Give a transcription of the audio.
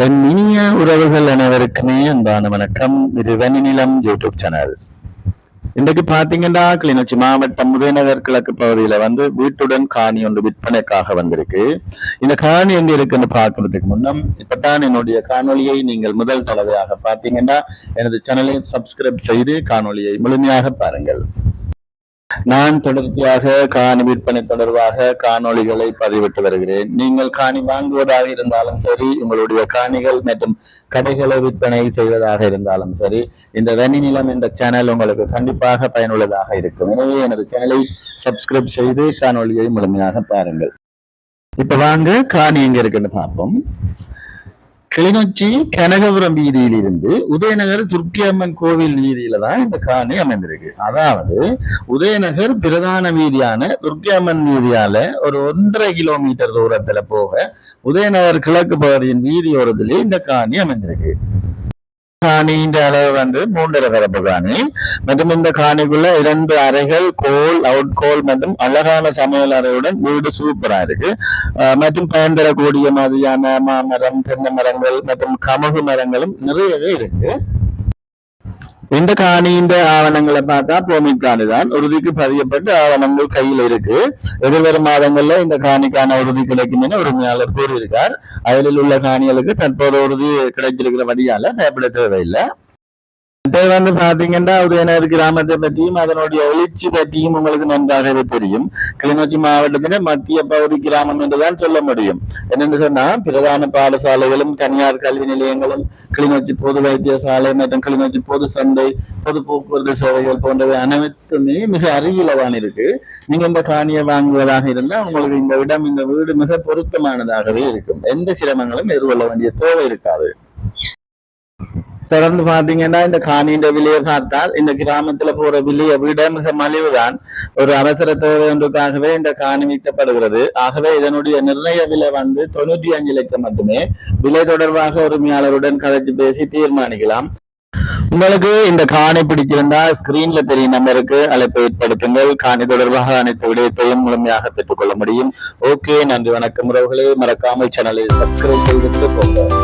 என் இனிய உறவுகள் அனைவருக்குமே அன்பான வணக்கம். இது வெண்ணிலம் யூடியூப் சேனல். இன்றைக்கு பாத்தீங்கன்னா கிளிநொச்சி மாவட்டம் உதயநகர் கிழக்கு பகுதியில வீட்டுடன் காணி ஒன்று விற்பனைக்காக வந்திருக்கு. இந்த காணி எங்க இருக்குன்னு பாக்குறதுக்கு முன்னம் இப்பதான் என்னுடைய காணொலியை நீங்கள் முதல் தடவையாக பாத்தீங்கன்னா எனது சேனலை சப்ஸ்கிரைப் செய்து காணொலியை முழுமையாக பாருங்கள். நான் தொடர்ச்சியாக காணி விற்பனை தொடர்பாக காணொளிகளை பதிவிட்டு வருகிறேன். நீங்கள் காணி வாங்குவதாக இருந்தாலும் சரி, உங்களுடைய காணிகள் மற்றும் கடைகளை விற்பனை செய்வதாக இருந்தாலும் சரி, இந்த வெண்ணிலம் என்ற சேனல் உங்களுக்கு கண்டிப்பாக பயனுள்ளதாக இருக்கும். எனவே எனது சேனலை சப்ஸ்கிரைப் செய்து காணொலியை முழுமையாக பாருங்கள். இப்ப வாங்க காணி எங்க இருக்குன்னு பார்ப்போம். கிளிநொச்சி கனகபுரம் வீதியில் இருந்து உதயநகர் துர்க்கியம்மன் கோவில் வீதியில தான் இந்த காணி அமைந்திருக்கு. அதாவது உதயநகர் பிரதான வீதியான துர்க்கியம்மன் வீதியால ஒரு 1.5 கிலோமீட்டர் தூரத்துல போக உதயநகர் கிழக்கு பகுதியின் வீதியோரத்திலே இந்த காணி அமைந்திருக்கு. காணியின் அளவு 3.5 பரப்பு காணி மற்றும் இந்த காணிக்குள்ள 2 அறைகள், கோல், அவுட் கோல் மற்றும் அழகான சமையல் அறையுடன் வீடு சூப்பரா இருக்கு. மற்றும் பயன் தரக்கூடிய மாதிரியான மாமரம், தென்னை மரங்கள் மற்றும் கமுகு மரங்களும் நிறையவே இருக்கு. இந்த காணியின் ஆவணங்களை பார்த்தா போமிக்கானு தான் உறுதிக்கு பதியப்பட்டு ஆவணங்கள் கையில் இருக்கு. எதிர்வரும் மாதங்கள்ல இந்த காணிக்கான உறுதி கிடைக்கும் என உரிமையாளர் கூறியிருக்கார். அதில் உள்ள காணிகளுக்கு தற்போது உறுதி கிடைச்சிருக்கிற வழியால பயப்பட தேவையில்லை. பாத்தீங்கன்னா உதயநகர் கிராமத்தை பற்றியும் அதனுடைய எழுச்சி பற்றியும் உங்களுக்கு நன்றாகவே தெரியும். கிளிநொச்சி மாவட்டத்தில மத்திய பகுதி கிராமம் என்றுதான் சொல்ல முடியும். என்னென்னு சொன்னா பிரதான பாடசாலைகளும் தனியார் கல்வி நிலையங்களும் கிளிநொச்சி பொது வைத்தியசாலை மற்றும் கிளிநொச்சி பொது சந்தை, பொது போக்குவரத்து சேவைகள் போன்றவை அனைத்துமே மிக அருகிலவான் இருக்கு. நீங்க இந்த காணியை வாங்குவதாக இருந்தால் உங்களுக்கு இந்த இடம், இந்த வீடு மிக பொருத்தமானதாகவே இருக்கும். எந்த சிரமங்களும் எதிர்கொள்ள வேண்டிய தேவை இருக்காது. தொடர்ந்து பாத்தீங்கன்னா இந்த காணியின் விலையை பார்த்தால் இந்த கிராமத்துல போற விலையை விட மிக மலிவுதான். ஒரு அவசர தேவை ஒன்றுக்காகவே இந்த காணி விற்கப்படுகிறது. ஆகவே இதனுடைய நிர்ணய விலை 95 லட்சம் மட்டுமே. விலை தொடர்பாக உரிமையாளருடன் கதைச்சு பேசி தீர்மானிக்கலாம். உங்களுக்கு இந்த காணி பிடிச்சிருந்தா ஸ்கிரீன்ல தெரியும் நம்பருக்கு அழைப்பு ஏற்படுத்துங்கள். காணி தொடர்பாக அனைத்து விடயத்தையும் முழுமையாக பெற்றுக்கொள்ள முடியும். ஓகே, நன்றி, வணக்கம் உறவுகளே. மறக்காமல் சேனலை சப்ஸ்கிரைப் செய்துட்டு போங்க.